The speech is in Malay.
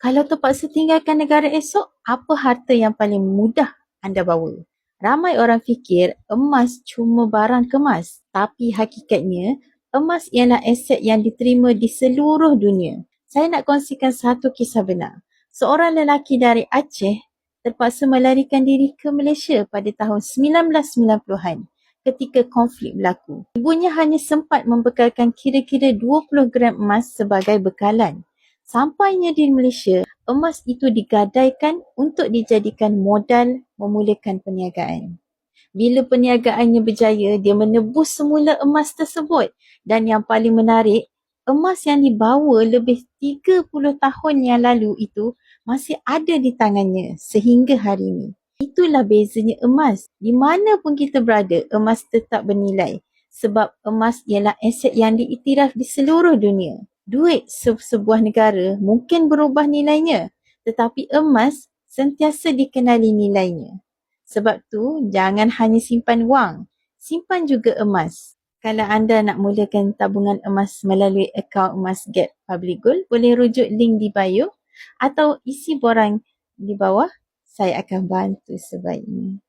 Kalau terpaksa tinggalkan negara esok, apa harta yang paling mudah anda bawa? Ramai orang fikir emas cuma barang kemas, tapi hakikatnya emas ialah aset yang diterima di seluruh dunia. Saya nak kongsikan satu kisah benar. Seorang lelaki dari Aceh terpaksa melarikan diri ke Malaysia pada tahun 1990-an ketika konflik berlaku. Ibunya hanya sempat membekalkan kira-kira 20 gram emas sebagai bekalan. Sampainya di Malaysia, emas itu digadaikan untuk dijadikan modal memulakan perniagaan. Bila perniagaannya berjaya, dia menebus semula emas tersebut. Dan yang paling menarik, emas yang dibawa lebih 30 tahun yang lalu itu masih ada di tangannya sehingga hari ini. Itulah bezanya emas. Di mana pun kita berada, emas tetap bernilai. Sebab emas ialah aset yang diiktiraf di seluruh dunia. Duit sebuah negara mungkin berubah nilainya, tetapi emas sentiasa dikenali nilainya. Sebab tu, jangan hanya simpan wang, simpan juga emas. Kalau anda nak mulakan tabungan emas melalui akaun Emas Gap Public Gold, boleh rujuk link di bio atau isi borang di bawah. Saya akan bantu sebaiknya.